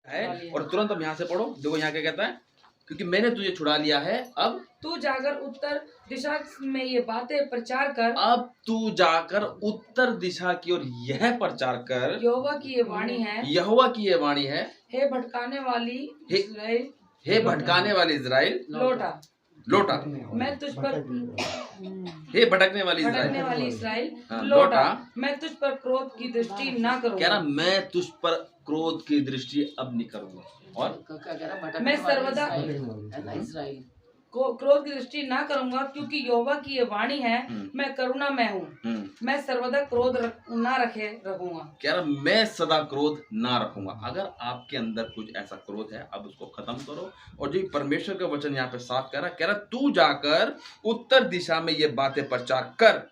है। और तुरंत अब यहाँ से पढ़ो, देखो यहाँ क्या कहता है, क्योंकि मैंने तुझे छुड़ा लिया है, अब तू जाकर उत्तर दिशा में ये बातें प्रचार कर। अब तू जाकर उत्तर दिशा की ओर यह प्रचार कर। यहोवा की ये वाणी है, यहोवा की ये वाणी है, हे भटकाने वाली इस्राएल, हे भटकाने वाले इजराइल, लौटा लौटा। मैं तुझ पर, हे भटकने वाली इस्राएल हाँ, लौटा मैं तुझ पर क्रोध की दृष्टि ना करूँगा। कह रहा मैं तुझ पर क्रोध की दृष्टि अब नहीं करूंगा। और मैं सर्वदा इस्राएल क्रोध की दृष्टि ना करूंगा, क्योंकि यहोवा की ये वाणी है, मैं करुणा में हूँ, मैं सर्वदा क्रोध ना रखूंगा। कह रहा मैं सदा क्रोध ना रखूंगा। अगर आपके अंदर कुछ ऐसा क्रोध है, अब उसको खत्म करो। और जो परमेश्वर का वचन यहाँ पे साफ कह रहा तू जाकर उत्तर दिशा में ये बातें प्रचार कर।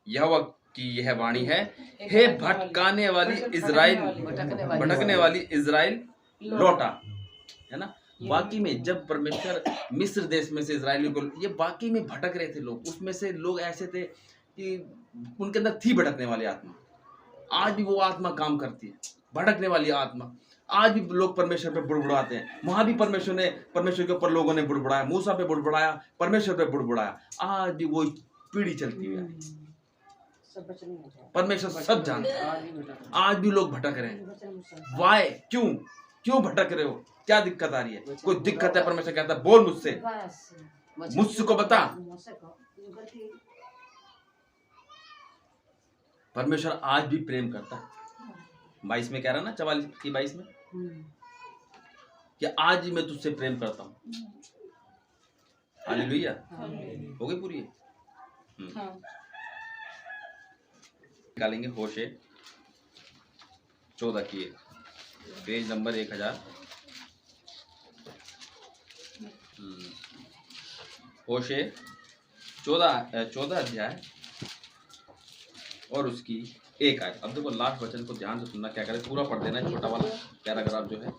यहोवा की यह वाणी है, हे भटकाने वाली इजराइल, भटकने वाली इजराइल लौटा। है ना, बाकी में जब परमेश्वर मिस्र देश में से इजराइलियों को, ये बाकी में भटक रहे थे लोग, उसमें से लोग ऐसे थे कि उनके अंदर थी भटकने वाली आत्मा। आज भी वो आत्मा काम करती है, भटकने वाली आत्मा। आज भी लोग परमेश्वर पे बुड़बुड़ाते हैं। वहां भी परमेश्वर के ऊपर लोगों ने बुड़बुड़ाया, मूसा पे बुड़बुड़ाया, परमेश्वर पे बुड़बुड़ाया। आज भी वो पीढ़ी चलती हुई है। परमेश्वर सब जानता है। आज भी लोग भटक रहे हैं। वाय, क्यों भटक रहे हो? क्या दिक्कत आ रही है? कोई दिक्कत है? परमेश्वर कहता है बोल मुझसे को बता। परमेश्वर आज भी प्रेम करता है। 22 में कह रहा ना, 44 की 22 में, कि आज ही मैं तुझसे प्रेम करता हूँ। हालेलुया। हो गई पूरी? निकालेंगे होशे 14 की, पेज नंबर 1000। होशे 14 अध्याय और उसकी 1 आयत। अब देखो लास्ट वचन को ध्यान से सुनना, क्या करे पूरा पढ़ देना, छोटा वाला पैराग्राफ जो है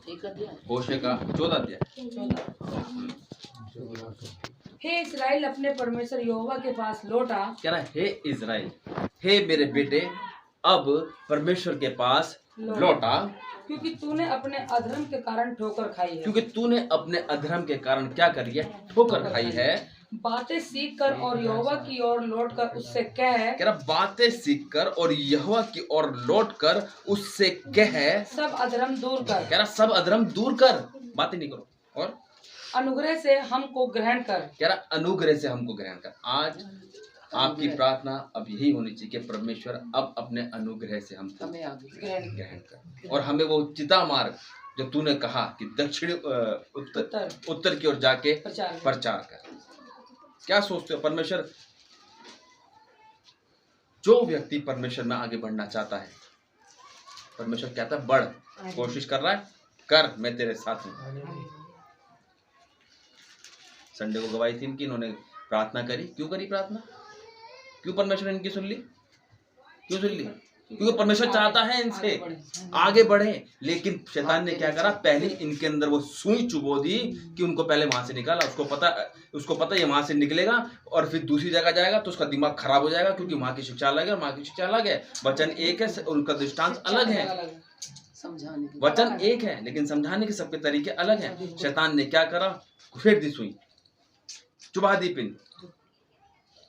होशे का 14 अध्याय। हे इस्राएल अपने परमेश्वर यहोवा के पास लौटा। कह रहा है हे इजराइल, हे मेरे बेटे, अब परमेश्वर के पास लौटा, क्योंकि तूने अपने अधर्म के कारण ठोकर खाई है। क्योंकि तूने अपने अधर्म के कारण क्या करी है? ठोकर खाई है। बातें सीख कर और यहोवा की ओर लौट कर उससे कह। कह रहा बातें सीख कर और यहोवा की ओर लौट कर उससे कह, सब अधर्म दूर कर। कह रहा सब अधर्म दूर कर, बातें नहीं करो, और अनुग्रह से हमको ग्रहण कर। कह रहा अनुग्रह से हमको ग्रहण कर। आज आपकी प्रार्थना अब यही होनी चाहिए कि परमेश्वर अब अपने अनुग्रह से हमको ग्रहण कर, और हमें वो चिता मार्ग जो तूने कहा कि दक्षिण उत्तर की ओर जाके प्रचार कर। क्या सोचते हो? परमेश्वर, जो व्यक्ति परमेश्वर में आगे बढ़ना चाहता है, परमेश्वर कहता है बढ़, कोशिश कर रहा है, कर, मैं तेरे साथ हूं। संडे को गवाही थी इनकी, इन्होंने प्रार्थना करी। क्यों करी प्रार्थना? क्यों परमेश्वर इनकी सुन ली? क्यों सुन ली? क्योंकि परमेश्वर चाहता है इनसे आगे बढ़े। लेकिन शैतान ने क्या करा? पहले इनके अंदर वो सुई चुबो दी कि उनको पहले वहां से निकाला। उसको पता ये वहां से निकलेगा और फिर दूसरी जगह जाएगा तो उसका दिमाग खराब हो जाएगा, क्योंकि वहां की शिक्षा अलग है और वहां की शिक्षा अलग है। वचन एक है, उनका दृष्टांत अलग है। वचन एक है लेकिन समझाने के सबके तरीके अलग हैं। शैतान ने क्या करा? फेंक दी सुई, चुबा दी पिन।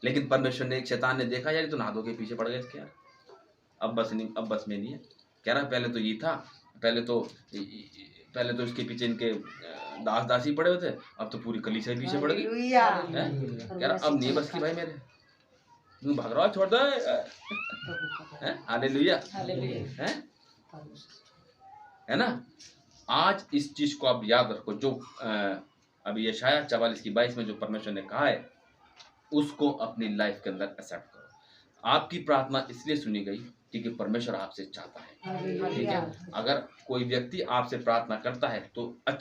लेकिन परमेश्वर ने, शैतान ने देखा यार तो नादों के पीछे पड़ गए इसके यार, अब बस में नहीं है। कह रहा पहले तो ये था, पहले तो इसके पीछे इनके दास दासी पड़े हुए थे, अब तो पूरी कलीसिया पीछे पड़ गई। कह रहा अब नहीं बस की भाई मेरे, तू भाग रहा छोड़ दे। हालेलुया है ना। आज इस चीज को आप याद रखो, जो अभी यशाया 44 की 22 में जो परमेश्वर ने कहा है, उसको अपनी लाइफ के अंदर एक्सेप्ट करो। आपकी प्रार्थना इसलिए सुनी गई क्योंकि परमेश्वर आपसे चाहता है। ठीक है, अगर कोई व्यक्ति आपसे प्रार्थना करता है तो